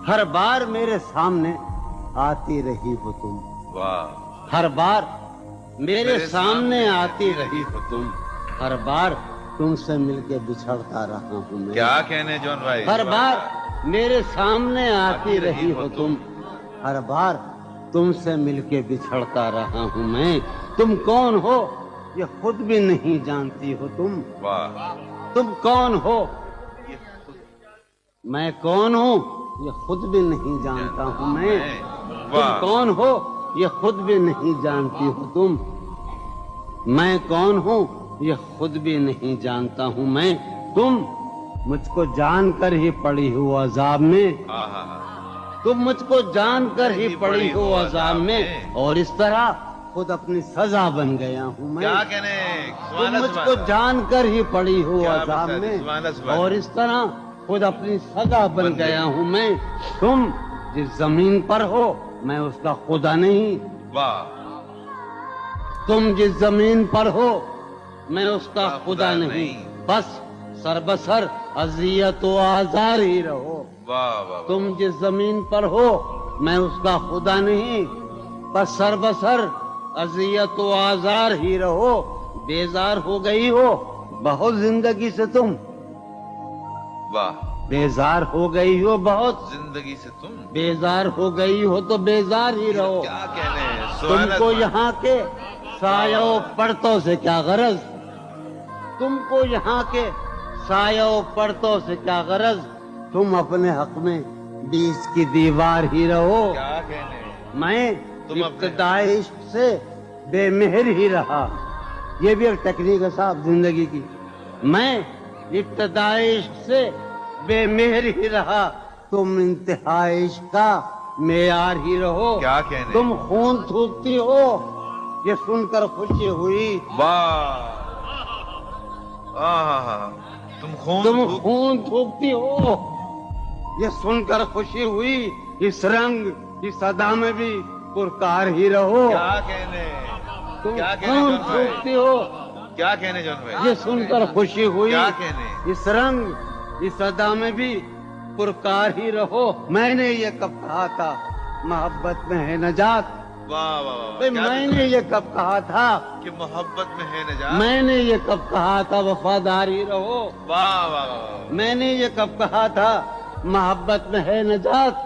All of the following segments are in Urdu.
ہر بار میرے سامنے آتی رہی ہو تم، واہ، ہر بار میرے سامنے آتی رہی ہو تم، ہر بار تم سے مل کے بچھڑتا رہا ہوں میں، کیا کہنے جون بھائی، ہر بار میرے سامنے آتی رہی ہو تم، ہر بار تم سے مل کے بچھڑتا رہا ہوں میں، تم کون ہو یہ خود بھی نہیں جانتی ہو تم، واہ، تم کون ہو میں کون ہوں یہ خود بھی نہیں جانتا ہوں میں، تم واہ، کون ہو یہ خود بھی نہیں جانتی ہو تم، میں کون ہوں یہ خود بھی نہیں جانتا ہوں میں، تم مجھ کو جان کر ہی پڑی ہو عذاب میں، تم مجھ کو جان کر ہی پڑی ہو عذاب میں، اور اس طرح خود اپنی سزا بن گیا ہوں میں، کیا کہنے، تم مجھ کو جان کر ہی پڑی ہو کیا عذاب بات ہے، میں، سبحان اللہ، سبحان اور اس طرح خود اپنی سزا بن گیا ہوں میں، تم جس زمین پر ہو میں اس کا خدا نہیں، واہ، تم جس زمین پر ہو میں اس کا خدا نہیں، بس سر بسر اذیت و آزار ہی رہو، واہ، واہ، تم جس زمین پر ہو میں اس کا خدا نہیں، بس سر بسر اذیت و آزار ہی رہو، بیزار ہو گئی ہو بہت زندگی سے تم، واہ، بیزار ہو گئی ہو بہت، زندگی سے تم، بیزار ہو گئی ہو تو بیزار ہی رہو، کیا کہنے، تم کو یہاں کے سایہ و پرتوں سے کیا غرض، تم کو یہاں کے سایہ و پرتوں سے کیا غرض، تم اپنے حق میں بیچ کی دیوار ہی رہو، کیا کہنے، میں تم اپنے ابتدائی عشق سے بے مہر ہی رہا، یہ بھی ایک ٹیکنیک ہے صاحب زندگی کی، میں ابتدائی عشق سے بے مہر ہی رہا، تم انتہائی عشق کا معیار ہی رہو، کیا کہنے، تم خون تھوکتی ہو یہ سن کر خوشی ہوئی، واہ، تم تم خون خون تھوکتی ہو یہ سن کر خوشی ہوئی، اس رنگ اس ادا میں بھی پرکار ہی رہو، کیا کہنے، تم کیا کہنے خون جون بھائی، تھوکتی ہو کیا کہنے جون بھائی، یہ سن کر خوشی ہوئی، کیا کہنے، اس رنگ اس ادا میں بھی پرکار ہی رہو، میں نے یہ کب کہا تھا محبت میں ہے نجات، واہ، واہ، واہ، بھئی میں نے یہ کب کہا تھا، کہ محبت میں ہے نجات، میں نے یہ کب کہا تھا وفاداری رہو، واہ، واہ، واہ، میں نے یہ کب کہا تھا محبت میں ہے نجات،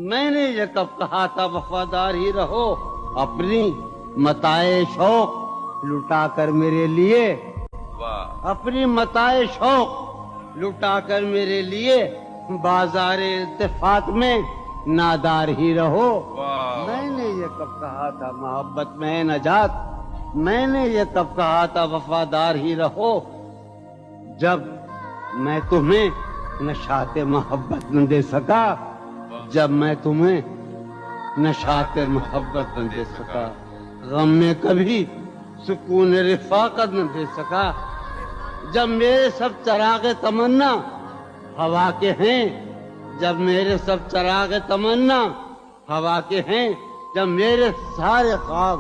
میں نے یہ کب کہا تھا وفادار ہی رہو، اپنی متاع شوق لٹا کر میرے لیے، واہ، اپنی متاع شوق لٹا کر میرے لیے بازار التفات میں نادار ہی رہو، واہ، میں نے یہ کب کہا تھا محبت میں ہے نجات، میں نے یہ کب کہا تھا وفادار ہی رہو، جب میں تمہیں نشاط محبت نہ دے سکا، جب میں تمہیں نشاط محبت نہ دے سکا، غم میں کبھی سکون رفاقت نہ دے سکا، جب میرے سب چراغ تمنا ہوا کے ہیں، جب میرے سب چراغ تمنا ہوا کے ہیں، جب میرے سارے خواب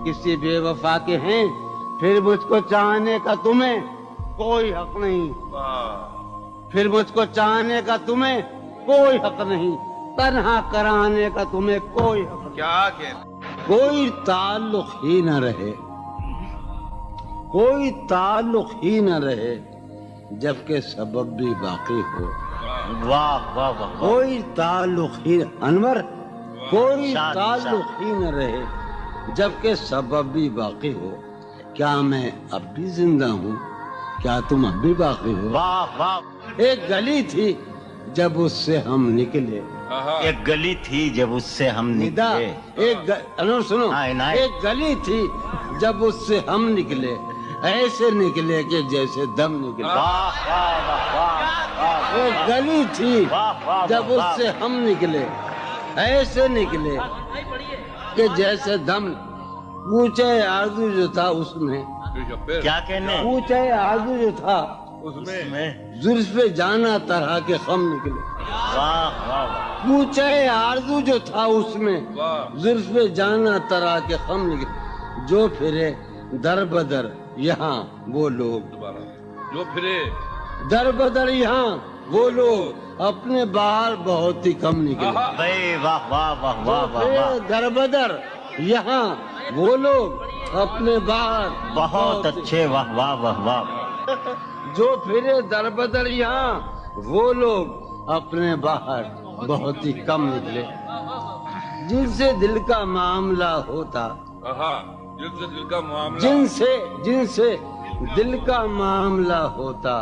کسی بے وفا کے ہیں، پھر مجھ کو چاہنے کا تمہیں کوئی حق نہیں، واہ، پھر مجھ کو چاہنے کا تمہیں کوئی حق نہیں، تنہا کرانے کا تمہیں کوئی حق نہیں، کیا کہنے، کوئی تعلق ہی نہ رہے، کوئی تعلق ہی نہ رہے جبکہ سبب بھی باقی ہو، واہ واہ واہ، کوئی تعلق ہی انور، کوئی تعلق ہی نہ رہے جبکہ سبب بھی باقی ہو، کیا میں اب بھی زندہ ہوں، کیا تم اب بھی باقی ہو، واہ واہ، ایک گلی تھی جب اس سے ہم نکلے، ایک گلی تھی جب اس سے ہم ندا نکلے، انور سنو، ہاں، عنایت، ایک گلی تھی جب اس سے ہم نکلے، ایسے نکلے کہ جیسے دم نکلے، واہ واہ واہ واہ، ایک گلی تھی واہ واہ، جب اس سے ہم نکلے، ایسے نکلے کہ جیسے دم، پوچھے آرزو جو تھا اس میں، کیا کہنے، پوچھے آرزو جو تھا اس میں میں زلف جانا طرح کے خم نکلے، واہ واہ واہ، پوچھے آرزو جو تھا اس میں واہ، زلف جانا طرح کے خم نکلے، جو پھرے در بدر یہاں وہ لوگ، دوبارہ جو پھرے در بدر یہاں وہ لوگ اپنے باہر بہت ہی کم نکلے. بھائی واہ واہ واہ واہ واہ پھر واہ. در بدر یہاں وہ لوگ اپنے باہر بہت اچھے. واہ واہ واہ واہ. جو پھرے در بدر یہاں وہ لوگ اپنے باہر بہت ہی کم نکلے. جن سے دل کا معاملہ ہوتا, جن سے دل کا معاملہ, جن سے دل کا معاملہ ہوتا,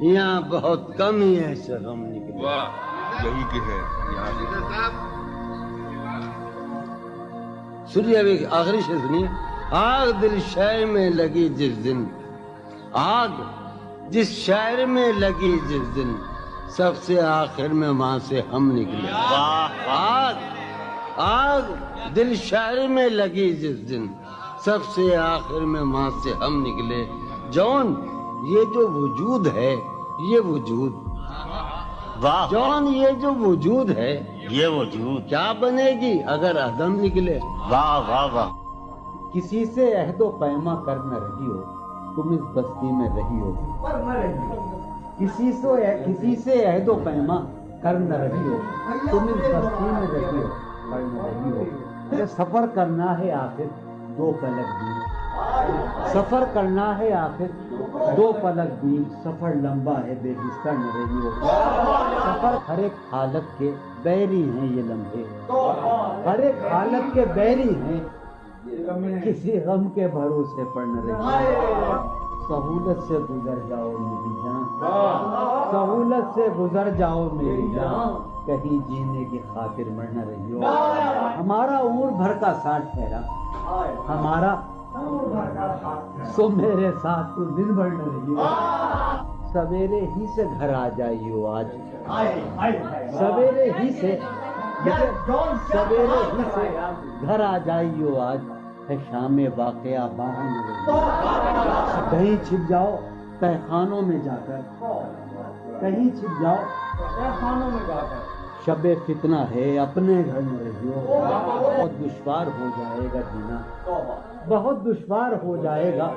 یہاں بہت کم ہی ایسے غم نکلے. واہ یہی کہ ہے یہاں سے. سنیے ابھی آخری سے سنیے. آگ دل شہر میں لگی جس دن, آگ جس شہر میں لگی جس دن, سب سے آخر میں وہاں سے ہم نکلے. آگ دل شہر میں لگی جس دن, سب سے آخر میں وہاں سے ہم نکلے. جون یہ جو وجود ہے, یہ وجود, واہ. جون یہ جو وجود ہے, یہ وجود کیا بنے گی اگر عدم نکلے. واہ واہ واہ. کسی سے عہد و پیما کر نہ رہی ہو تم اس بستی میں رہی ہو. کسی سے عہد و پیما کر نہ رہی ہو تم اس بستی میں رہی ہو, کر نہ رہی ہو. کہ سفر کرنا ہے آخر دو پلک دور, سفر کرنا ہے آخر دو پلک دور. سفر لمبا ہے بے بستر نہ رہی ہو. سفر ہر ایک حالت کے بیری ہیں یہ لمحے, ہر ایک حالت کے بیری ہیں, کسی غم کے بھروسے پر نہ رہی ہو. سہولت سے گزر جاؤ میری جان, سہولت سے گزر جاؤ میری جان, کہیں جینے کی خاطر مر نہ رہی ہو. ہمارا عمر بھر کا ساتھ ٹھہرا, ہمارا سو میرے ساتھ تو دن بھر نہ رہی ہو. سویرے ہی سے گھر آ جائیو آج, سویرے ہی سے گھر آ جائیو آج, ہے شام واقعہ باہر نہ رہی ہو. کہیں چھپ جاؤ تہخانوں میں جا کر, کہیں چھپ جاؤ تہخانوں میں جا کر. شب فتنہ ہے اپنے گھر میں رہی ہو. بہت دشوار ہو جائے گا جینا, بہت دشوار ہو جائے گا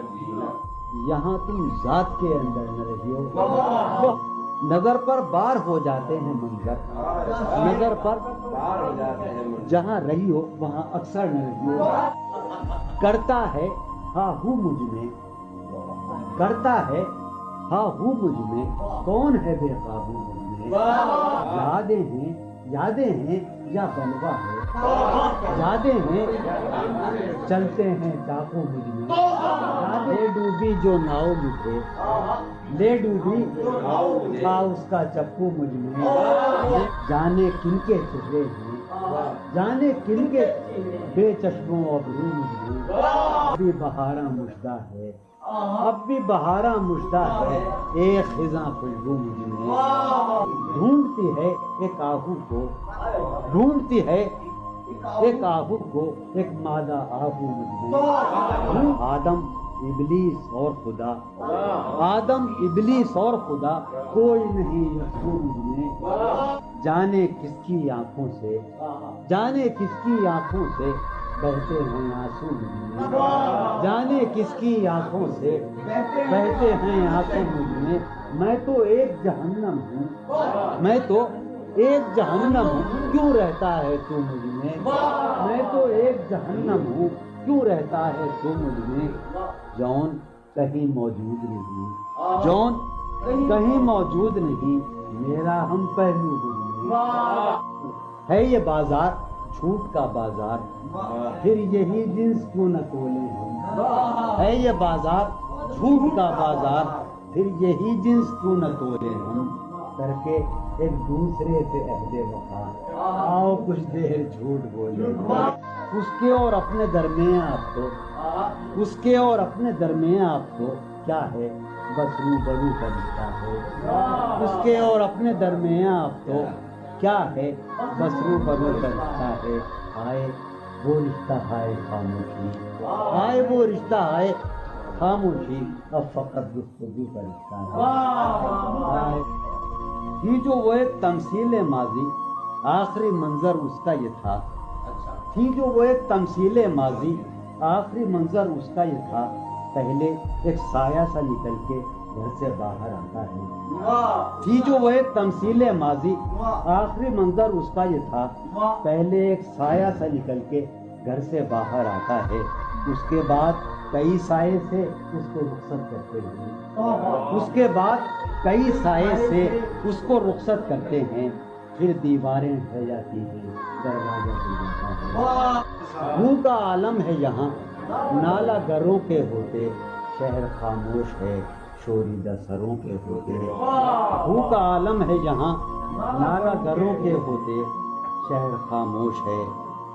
یہاں تم ذات کے اندر نہ رہی ہو. نظر پر بار ہو جاتے ہیں منظر, نظر پر جہاں رہی ہو وہاں اکثر نہ رہی ہو. کرتا ہے ہاں ہوں مجھ میں, کرتا ہے ہاں ہوں مجھ میں, کون ہے بے قابو مجھ میں. یادیں ہیں یا بلوا ہے, یادیں ہیں چلتے ہیں ڈاکو مجھ میں. لے ڈوبی جو ناؤ مجھے, لے ڈوبی تھا اس کا چپو مجھ میں. جانے کن کے چہرے ہیں, جانے کن کے بے چشموں ابرو مجھ میں. ابھی بہاراں مژدہ ہے, اب بھی بہاراں مژدہ ہے, ایک خزاں خوشبو مجھ میں. ڈھونڈتی ہے ایک آہو کو, ڈھونڈتی ہے ایک آہو کو, ایک مادہ آہو مجھ میں. آدم ابلیس اور خدا, آدم ابلیس اور خدا, کوئی نہیں یسوع مجھ میں. جانے کس کی آنکھوں سے, جانے کس کی آنکھوں سے بہتے ہیں آنسو مجھ میں. جانے کس کی آنکھوں سے بہتے ہیں آنسو مجھ میں. میں تو ایک جہنم ہوں, میں تو ایک جہنم ہوں, کیوں رہتا ہے تو مجھ میں. میں تو ایک جہنم ہوں, کیوں رہتا ہے تو مجھ میں. جون کہیں موجود نہیں, جون کہیں موجود نہیں, میرا ہم پہلو مجھ میں. ہے یہ بازار جھوٹ کا بازار, پھر یہی جنس کیوں نہ تولے ہم. ہے یہ بازار جھوٹ کا بازار, پھر یہی جنس کیوں نہ تولے ہم. کر کے ایک دوسرے سے عہد وفا, آؤ کچھ دیر جھوٹ بولے. اس کے اور اپنے درمیان اب تو, اس کے اور اپنے درمیان اب تو کیا ہے, بس روبرو کا رشتہ ہے. اس کے اور اپنے درمیان اب تو کیا ہے, بس روبرو کا رشتہ ہے. آئے وہ رشتہ ہے خاموشی, آئے وہ رشتہ ہے خاموشی, اب فقط گفتگو کا رشتہ ہے. یہ جو وہ ایک تمثیل ماضی, آخری منظر اس کا یہ تھا. تھی جو وہ ایک تمثیل ماضی, آخری منظر اس کا یہ تھا. پہلے ایک سایہ سا نکل کے گھر سے باہر آتا ہے. تھی جو وہ ایک تمثیل ماضی. آخری منظر اس کا یہ تھا. پہلے ایک سایہ سا نکل کے گھر سے باہر آتا ہے, اس کے بعد کئی سائے سے اس کو رخصت کرتے ہیں. اس کے بعد کئی سائے سے اس کو رخصت کرتے ہیں. پھر دیواریں ڈھہ جاتی ہیں, دروازہ کھل جاتا ہے. روح کا عالم ہے یہاں, نالا گروں کے ہوتے, شہر خاموش ہے شوریدہ سروں کے ہوتے. روح کا عالم ہے یہاں, نالا گروں کے ہوتے, شہر خاموش ہے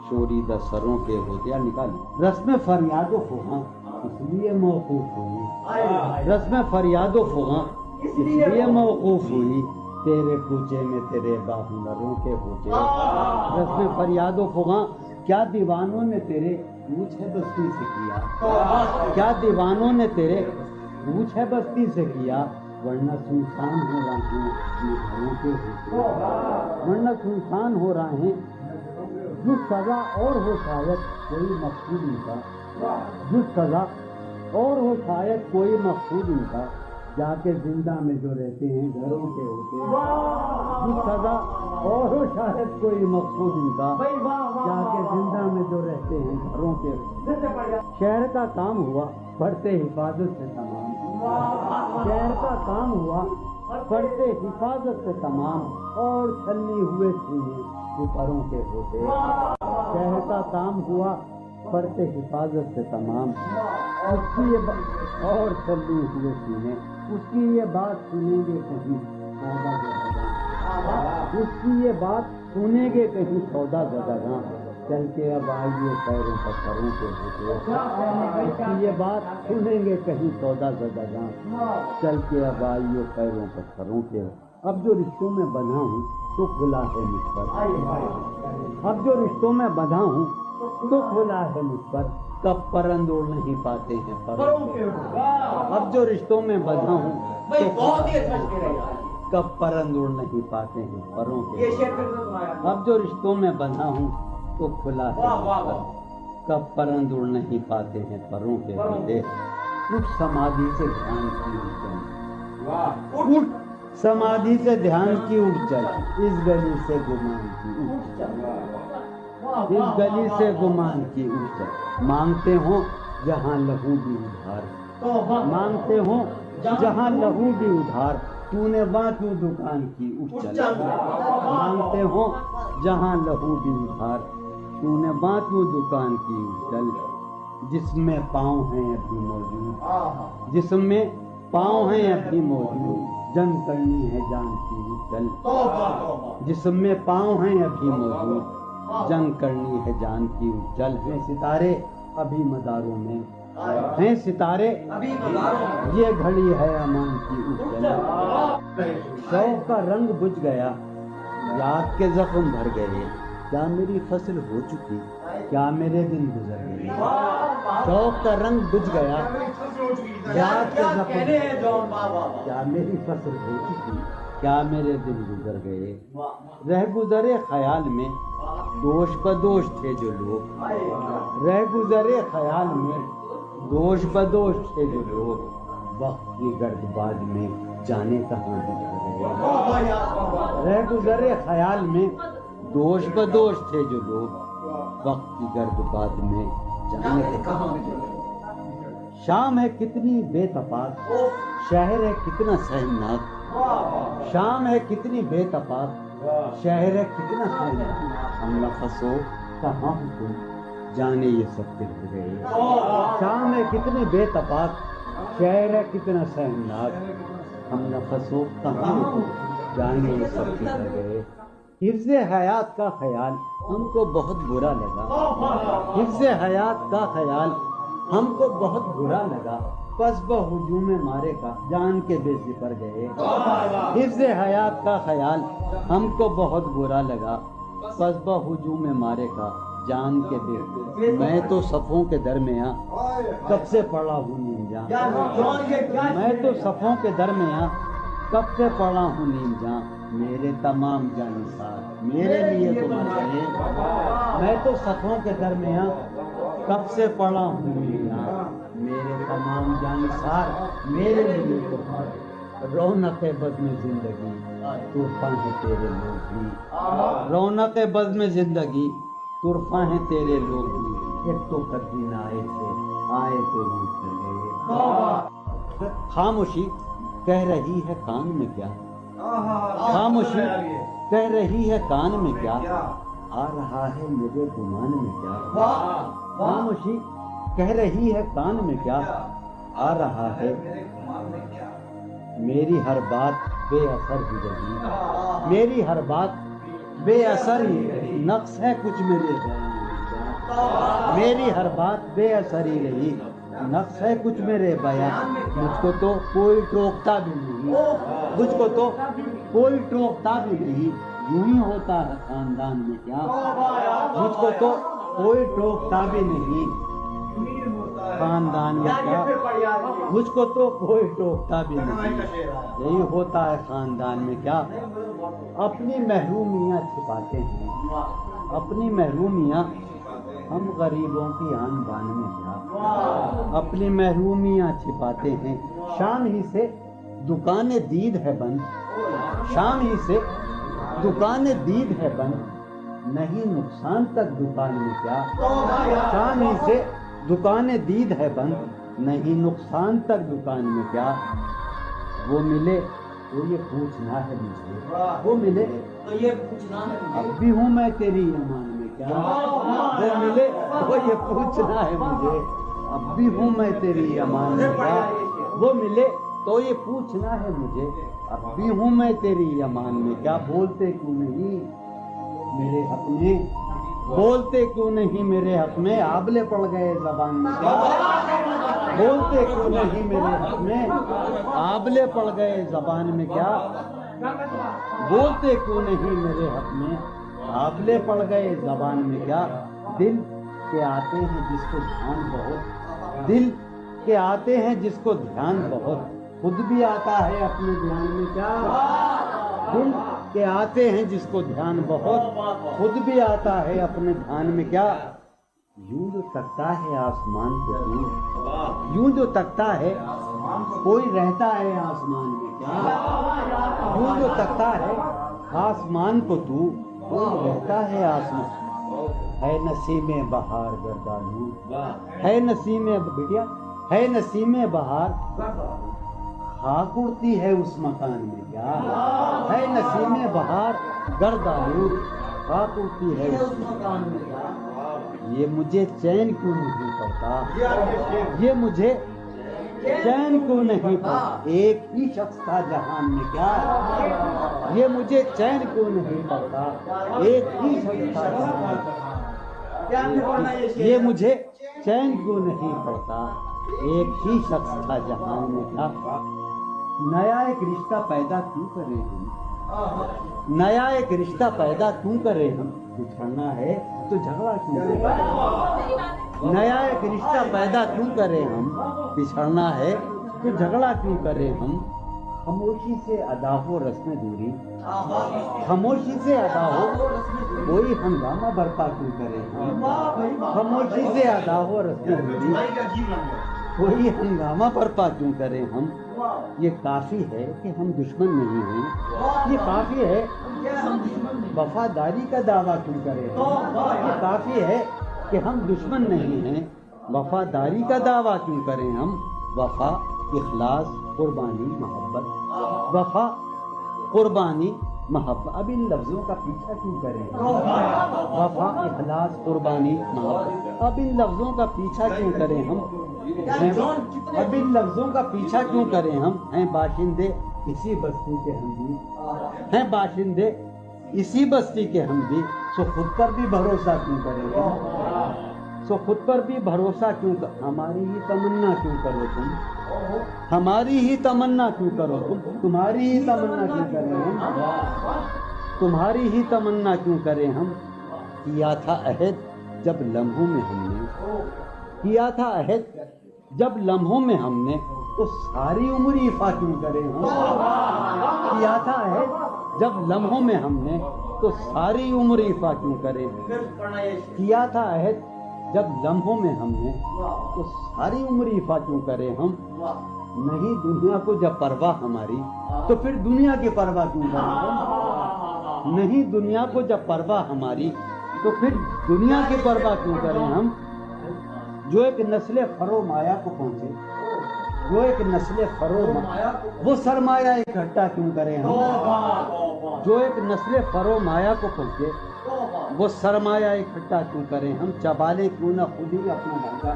شوریدہ سروں کے ہوتے. یا نکالی رسم فریاد و فغاں اس لیے موقوف ہوئی. رسم فریاد و فغاں اس لیے موقوف ہوئی, تیرے کوچے میں تیرے باہنروں کے ہوتے. رسم فریاد و فغاں کیا دیوانوں نے تیرے پوچھ ہے بستی سے کیا. کیا دیوانوں نے تیرے پوچھ ہے بستی سے کیا. ورنہ سنسان ہو رہے ہیں یہ گھروں کے ہوتے. ورنہ سنسان ہو رہے ہیں. جو سزا اور ہو شاید کوئی مقصود ان کا. جو سزا اور ہو شاید کوئی مقصود ان کا. جا کے زندہ میں جو رہتے ہیں گھروں کے ہوتے. جو سزا اور ہو شاید کوئی مقصود ان کا. جا کے زندہ میں جو رہتے ہیں گھروں کے. شہر کا کام ہوا پڑھتے حفاظت سے تمام. شہر کا کام ہوا پڑھتے حفاظت سے تمام. اور چھلنی ہوئے سینے اوپروں کے ہوتے. شہر کا کام ہوا پڑھتے حفاظت سے تمام. اس کی یہ اور چھلنی ہوئے سینے. اس کی یہ بات سنیں گے کہیں سودا زدگاں. اس کی یہ بات سنیں گے کہیں سودا زدگاں. چل کے اب آئیے پیروں پر سروں کے ہوتے. اس کی یہ بات سنیں گے کہیں سودا زدگاں. چل کے اب آئیے پیروں پر سروں کے. اب جو رشتوں میں بندھا ہوں تو کھلا ہے مجھ پر. اب جو رشتوں میں بندھا ہوں تو کھلا ہے مجھ پر. کب پرند اڑ نہیں پاتے ہیں پروں کے. اب جو رشتوں میں بندھا ہوں تو کب پرند اڑ نہیں پاتے ہیں پروں کے. اب جو رشتوں میں بندھا ہوں تو کھلا ہے مجھ پر. کب پرند اڑ نہیں پاتے ہیں پروں کے ہوتے. اٹھ سمادھی سے دھیان کی اٹھ چل. اٹھ سمادھی سے دھیان کی اٹھ چل. اس گلی سے گمان کی اٹھ چل. اس گلی سے گمان کی اٹھ چل. مانگتے ہوں جہاں لہو بھی ادھار. مانگتے ہوں جہاں لہو بھی ادھار. تو نے وہاں کیوں دکان کی اٹھ چل. مانگتے ہوں جہاں لہو بھی ادھار. تو نے وہاں کیوں دکان کی اٹھ چل. جس میں پاؤں ہیں ابھی موجود. جس میں پاؤں ہیں ابھی موجود. جنگ کرنی ہے جان کی اٹھ چل. جس میں پاؤں ہیں ابھی موجود. جنگ کرنی ہے جان کی اٹھ چل. ہیں ستارے ابھی مداروں میں. ہیں ستارے یہ گھڑی ہے امان کی اٹھ چل. شوق کا رنگ بجھ گیا یاد کے زخم بھر گئے. کیا میری فصل ہو چکی کیا میرے دن گزر گئے. شوق کا رنگ بجھ گیا یاد کے زخم. کیا میری فصل ہو چکی کیا میرے دن گزر گئے. رہ گزرے خیال میں دوش بدوش تھے جو لوگ. رہ گزرے خیال میں دوش بدوش تھے جو لوگ. وقت کی گرد باد میں جانے کہاں بچھڑ گئے. رہ گزرے خیال میں دوش بدوش تھے جو لوگ. وقت کی گرد باد میں جانے کہاں بچھڑ گئے. شام ہے کتنی بے تفاق شہر ہے کتنا سہمناک. شام ہے کتنی بے تفاق شہر ہے کتنا سہمناک. ہم نفس ہو کہاں ہو تم جانے یہ سب بکھر گئے. شام ہے کتنی بے تفاق شہر ہے کتنا سہمناک. ہم نفس ہو کہاں ہو تم جانے یہ سب بکھر گئے. حفظ حیات کا خیال ہم کو بہت برا لگا. حفظ حیات کا خیال ہم کو بہت برا لگا. پس بہجوم مارے کا جان کے بے سپر گئے. حفظ حیات کا خیال ہم کو بہت برا لگا. پس بہجوم مارے کا جان کے بے. میں تو صفوں کے درمیاں کب سے پڑا ہوں نیم جاں. میں تو صفوں کے درمیاں کب سے پڑا ہوں نیم جاں. میرے تمام جانسار میرے لیے تو مر گئے. میں تو صفوں کے درمیاں کب سے پڑا ہوں نیم جاں. میرے تمام جانسار میرے لیے تو رونق بزم زندگی طرفہ ہے تیرے لوگ بھی، رونق بزم زندگی طرفہ ہے تیرے لوگ بھی، ایک تو قدین آئے تھے آئے تو روٹ چلے۔ خاموشی کہہ رہی ہے کان میں کیا، خاموشی کہہ رہی ہے کان میں کیا، آ رہا ہے میرے گمان میں کیا، خاموشی کہہ رہی ہے کان میں کیا، آ رہا ہے میری ہر بات بے اثر ہی رہی، میری ہر بات بے اثر ہی رہی، نقص ہے کچھ میرے بیان میں کیا، میری ہر بات بے اثر ہی رہی، نقص ہے کچھ میرے بیان، مجھ کو تو کوئی ٹوکتا بھی نہیں، مجھ کو تو کوئی ٹوکتا بھی نہیں، یوں ہی ہوتا ہے خاندان میں کیا، مجھ کو تو کوئی ٹوکتا بھی نہیں خاندان میں کیا، مجھ کو تو کوئی ٹوکتا بھی نہیں، یہی ہوتا ہے خاندان میں کیا، اپنی محرومیاں چھپاتے ہیں، اپنی محرومیاں ہم غریبوں کی آن بان میں کیا، اپنی محرومیاں چھپاتے ہیں، شام ہی سے دکان دید ہے بند، شام ہی سے دکان دید ہے بند، نہیں نقصان تک دکان میں کیا، شام ہی سے دکان دید ہے بند، نہیں نقصان تک دکان میں کیا، وہ ملے تو یہ پوچھنا ہے مجھے، وہ ملے تو یہ پوچھنا ہے، اب بھی ہوں میں تیری ایمان میں کیا، وہ ملے تو یہ پوچھنا ہے مجھے، اب بھی ہوں میں تیری ایمان میں کیا، وہ ملے تو یہ پوچھنا ہے مجھے، اب بھی ہوں میں تیری ایمان میں کیا، بولتے کیوں نہیں میرے حق میں، بولتے کیوں نہیں میرے حق میں، آبلے پڑ گئے زبان میں کیا، بولتے کیوں نہیں میرے حق میں، آبلے پڑ گئے زبان میں کیا، بولتے کیوں نہیں میرے حق میں، آبلے پڑ گئے زبان میں کیا، دل کے آتے ہیں جس کو دھیان بہت، دل کے آتے ہیں جس کو دھیان بہت، خود بھی آتا ہے اپنے دھیان میں کیا، دل کے آتے ہیں جس کو دھیان بہت، خود بھی آتا ہے اپنے دھیان میں کیا، یوں جو تکتا ہے آسمان کو تو، یوں جو تکتا ہے کوئی رہتا ہے آسمان میں کیا، یوں جو تکتا ہے آسمان کو تو، کوئی رہتا ہے آسمان، ہے نسیم بہار گردانوں، ہے نسیم بٹیا، ہے نسیم بہار خاک اڑتی ہے اس مکان میں کیا، ہے نسیم بہار گرد آلود خاک اڑتی ہے اس مکان میں کیا، یہ مجھے چین کیوں نہیں پڑتا، یہ مجھے چین کیوں نہیں پڑتا، ایک ہی شخص تھا جہان میں کیا، یہ مجھے چین کیوں نہیں پڑتا، ایک ہی شخص تھا جہان میں، یہ مجھے چین کیوں نہیں پڑتا، ایک ہی شخص تھا جہان میں کیا، نیا ایک رشتہ پیدا کیوں کریں ہم، نیا ایک رشتہ پیدا کیوں کریں ہم، بچھڑنا ہے تو جھگڑا کیوں کریں، نیا ایک رشتہ پیدا کیوں کریں ہم، بچھڑنا ہے تو جھگڑا کیوں کریں ہم، خاموشی سے ادا ہو رسم دوری، خاموشی سے ادا ہو کوئی ہنگامہ برپا کیوں کریں ہم، خاموشی سے ادا ہو رسم دوری کوئی ہنگامہ برپا کیوں کریں ہم، یہ کافی ہے کہ ہم دشمن نہیں ہیں، یہ کافی ہے وفاداری کا دعویٰ کیوں کریں ہم، یہ کافی ہے کہ ہم دشمن نہیں ہیں، وفاداری کا دعویٰ کیوں کریں ہم، وفا اخلاص قربانی محبت، وفا قربانی محبت، اب ان لفظوں کا پیچھا کیوں کریں ہم، وفا اخلاص قربانی محبت، اب ان لفظوں کا پیچھا کیوں کریں ہم، اب ان لفظوں کا پیچھا کیوں کریں ہم، ہیں باشندے اسی بستی کے ہم بھی، ہیں باشندے اسی بستی کے ہم بھی، سو خود پر بھی بھروسہ کیوں کریں ہم، سو خود پر بھی بھروسہ کیوں کر، ہماری ہی تمنا کیوں کرو تم، ہماری ہی تمنا کیوں کرو تم، تمہاری ہی تمنا کیوں کریں ہم، تمہاری ہی تمنا کیوں کریں ہم، کیا تھا عہد جب لمحوں میں ہم نے، کیا تھا عہد جب لمحوں میں ہم نے، تو ساری عمر ایفا کیوں کریں ہم، کیا تھا عہد جب لمحوں میں ہم نے، تو ساری عمر ایفا کیوں کریں، کیا تھا عہد جب لمحوں میں ہم نے تو ساری عمر ایفا کیوں کریں ہم؟ نہیں دنیا کو جب پرواہ ہماری تو پھر دنیا کی پرواہ کیوں کریں ہم؟ نہیں دنیا کو جب پرواہ ہماری تو پھر دنیا کی پرواہ کیوں کریں ہم؟ جو ایک نسل فرو مایا کو پہنچے، جو ایک نسل فرو وہ سرمایہ اکٹھا کیوں کریں ہم؟ جو ایک نسل فرو مایا کو پہنچے وہ سرمایہ اکٹھا کیوں کریں ہم؟ چبالے کیوں نہ خود ہی اپنا ڈھانچہ،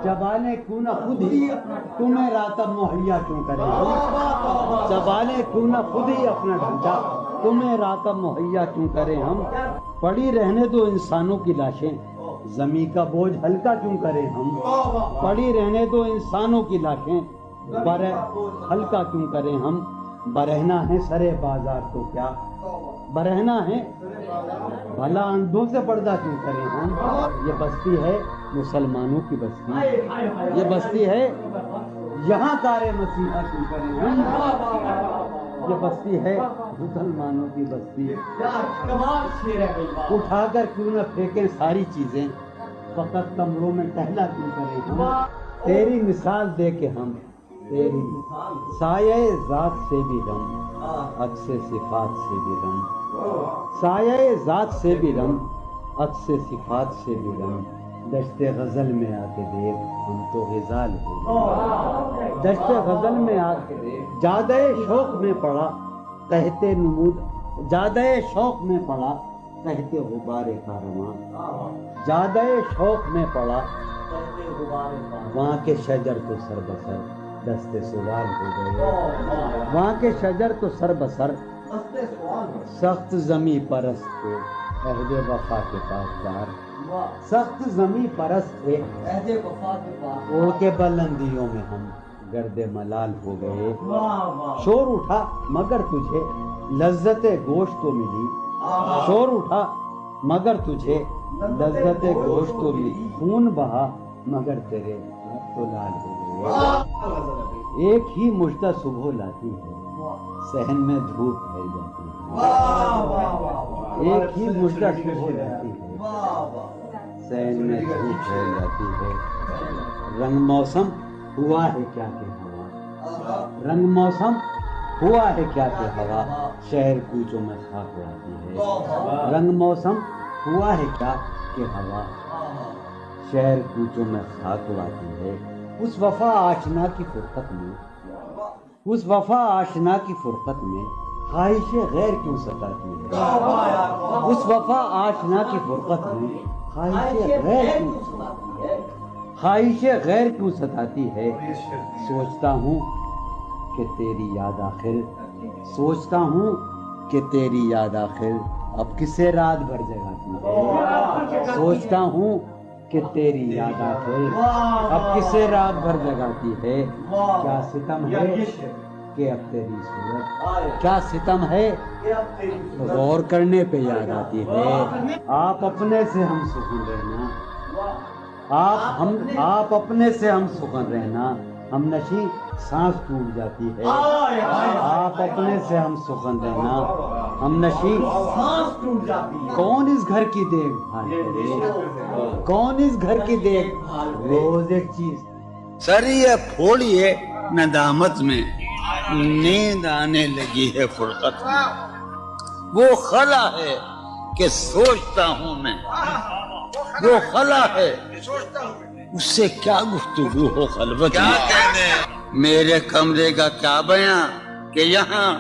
چبالے کیوں نہ خود ہی تمہیں راتب مہیا کیوں کریں ہم؟ چبالے کیوں نہ خود ہی اپنا ڈھانچہ، تمہیں راتب مہیا کیوں کریں ہم؟ پڑی رہنے دو انسانوں کی لاشیں، زمین کا بوجھ ہلکا کیوں کریں ہم؟ پڑی رہنے دو انسانوں کی لاشیں، ہلکا کیوں کریں ہم؟ برہنا ہے سرے بازار تو کیا، برہنا ہے بھلا اندھوں سے پردہ کیوں کریں ہم؟ یہ بستی ہے مسلمانوں کی بستی، یہ بستی ہے یہاں کارے مسیحا کیوں کریں ہم؟ یہ بستی ہے مسلمانوں کی بستی، اٹھا کر کیوں نہ پھینکیں ساری چیزیں، فقط کمروں میں ٹہلا کیوں کریں ہم؟ تیری مثال دے کے ہم، تیری سایہ ذات سے بھی رم، عکس صفات سے بھی رم، سایہ ذات سے بھی رم، عکس صفات سے بھی رم، دشت غزل میں آ کے دیکھ ہم تو غزال ہو گئے، دشت غزل میں آ کے دیکھ، جادہ شوق میں پڑا کہتے نمود، جادہ شوق میں پڑا کہتے غبار کارواں، جادہ شوق میں پڑا وہاں کے شجر تو سر بسر دست سوال ہو گئے، وہاں کے شجر تو سر بسر سخت زمیں پرست تھے عہد وفا کے پاسدار، سخت زمیں پرست تھے اڑ کے بلندیوں میں ہم گرد ملال ہو گئے، شور اٹھا مگر تجھے لذت گوشت تو ملی، شور اٹھا مگر تجھے لذت گوشت تو ملی، خون بہا مگر تیرے ہاتھ تو لال ہو گئے، ایک ہی مژدہ صبح لاتی ہے صحن میں دھوپ پھیل جاتی ہے، ایک ہی مژدہ صبح لاتی ہے صحن میں دھوپ پھیل جاتی ہے، رنگ موسم ہوا ہے کیا کہ ہوا، رنگ موسم ہوا ہے کیا کہ ہوا شہر کوچوں میں خاک اڑاتی ہے، رنگ موسم ہوا ہے کیا کہ ہوا شہر کوچوں میں خاک اڑاتی ہے، اس وفا آشنا کی فرقت میں، اس وفا آشنا کی فرقت میں خواہش غیر کیوں ستاتی ہے، اس وفا آشنا کی فرقت میں خواہش غیر کیوں ستاتی ہے، سوچتا ہوں کہ تیری یاد آخر، سوچتا ہوں کہ تیری یاد آخر اب کسے رات بھر جگاتی ہے، سوچتا ہوں کہ تیری یاد آخر اب کسے رات بھر جگاتی ہے، کیا ستم ہے کہ اب تیری صورت، کیا ستم ہے غور کرنے پہ یاد آتی ہے، آپ اپنے سے ہم سخن رہنا، آپ اپنے سے ہم سخن رہنا، ہم نشی سانس ٹوٹ جاتی ہے، آپ اپنے سے ہم سخن رہنا، ہم نشی سانس ٹوٹ جاتی ہے، کون اس گھر کی دیکھ بھال کرے، کون اس گھر کی دیکھ بھال، روز ایک چیز سر یہ پھوڑیے ندامت میں نیند آنے لگی ہے فرقت میں، وہ خلا ہے کہ سوچتا ہوں میں، وہ خلا ہے اس سے کیا گفتگو ہو خلوت میں، میرے کمرے کا کیا بیاں کہ یہاں،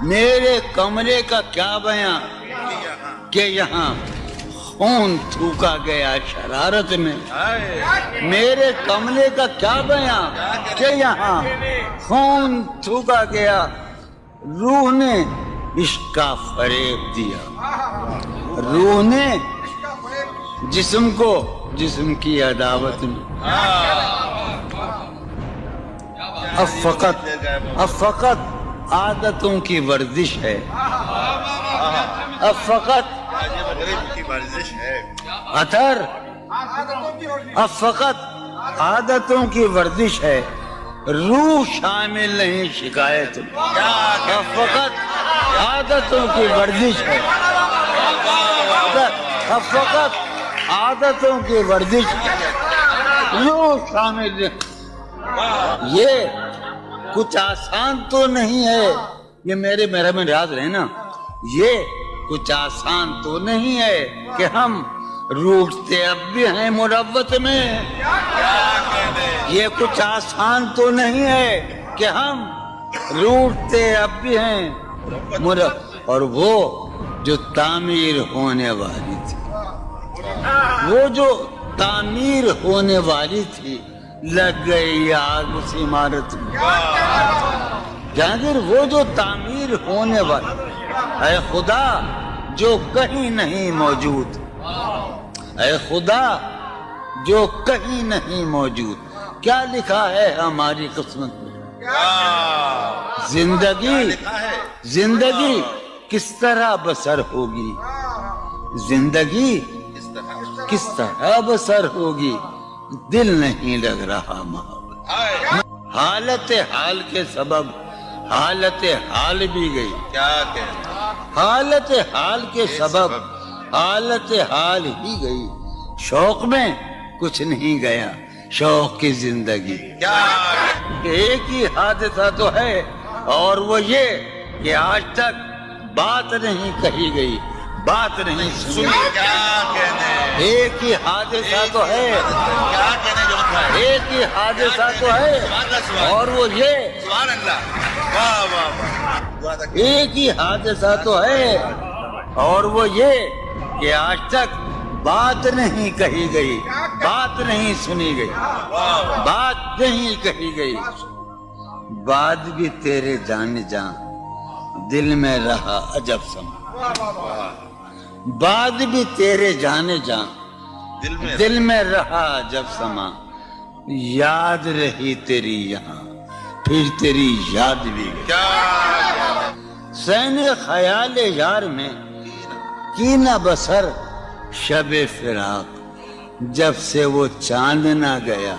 میرے کمرے کا کیا بیاں کہ یہاں خون تھوکا گیا شرارت میں، میرے کمرے کا کیا بیاں کہ یہاں خون تھوکا گیا، روح نے عشق کا فریب دیا، روح نے جسم کو جسم کی عداوت میں، اب فقط عادتوں کی ورزش ہے، اب فقط اثر، اب فقط عادتوں کی ورزش ہے، روح شامل نہیں شکایت میں، اب فقط عادتوں کی ورزش ہے، اب فقط عادتوں کی ورزش روز شامل ہے۔ یہ کچھ آسان تو نہیں ہے، یہ میرے میں یاد رہے نا، یہ کچھ آسان تو نہیں ہے کہ ہم روٹتے اب بھی ہیں مروت میں، یہ کچھ آسان تو نہیں ہے کہ ہم روٹتے اب بھی ہیں مروت، اور وہ جو تعمیر ہونے والی تھی، وہ جو تعمیر ہونے والی تھی، لگ گئی آگ اس عمارت میں۔ جہانگیر وہ جو تعمیر ہونے والی، اے خدا جو کہیں نہیں موجود، اے خدا جو کہیں نہیں موجود، کیا لکھا ہے ہماری قسمت میں؟ زندگی کس طرح بسر ہوگی، زندگی کس طرح بسر ہوگی، دل نہیں لگ رہا محبت، حالت حال کے سبب حالت حال بھی گئی، کیا کہنا، حالت حال کے سبب حالت حال ہی گئی، شوق میں کچھ نہیں گیا، شوق کی زندگی، ایک ہی حادثہ تو ہے اور وہ یہ کہ آج تک بات نہیں کہی گئی، بات نہیں سنی، کیا کہنے، ایک ہی حادثہ تو ہے، کیا کہنے جو ہے، ایک ہی حادثہ تو ہے اور وہ یہ، سبحان اللہ، واہ واہ واہ، ایک ہی حادثہ تو ہے اور وہ یہ کہ آج تک بات نہیں کہی گئی، بات نہیں سنی گئی، بات نہیں کہی گئی، بات بھی تیرے جان جان دل میں رہا عجب سما، بات بھی تیرے جانے جان دل میں رہا عجب سما، یاد رہی تیری یہاں پھر تیری یاد بھی گئی، سین خیال یار میں کی نہ بسر شب فراق، جب سے وہ چاند نہ گیا،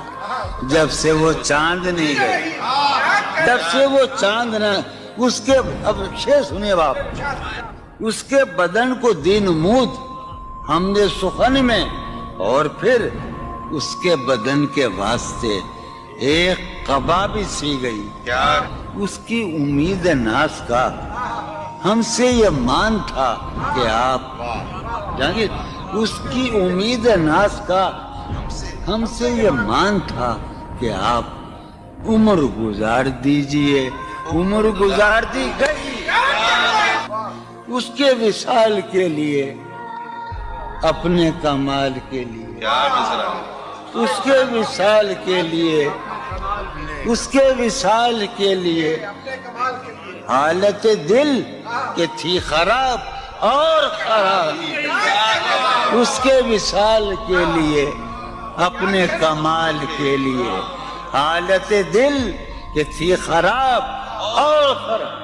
جب سے وہ چاند نہیں گیا، جب سے وہ چاند نہ، اس کے، اب شعر سنیے باپ، اس کے بدن کو دین نمود ہم نے سخن میں، اور پھر اس کے بدن کے واسطے ایک قبا بھی سی گئی، اس کی امید ناز کا ہم سے یہ مان تھا کہ آپ جانگیر، اس کی امید ناز کا ہم سے یہ مان تھا کہ آپ عمر گزار دیجئے، عمر گزار دی گئی اس کے وصال کے لیے، اپنے کمال کے لیے، اس کے وصال کے لیے، اس کے وصال کے لیے، حالت دل کہ تھی خراب اور خراب، اس کے وصال کے لیے، اپنے کمال کے لیے، حالت دل کہ تھی خراب اور خراب۔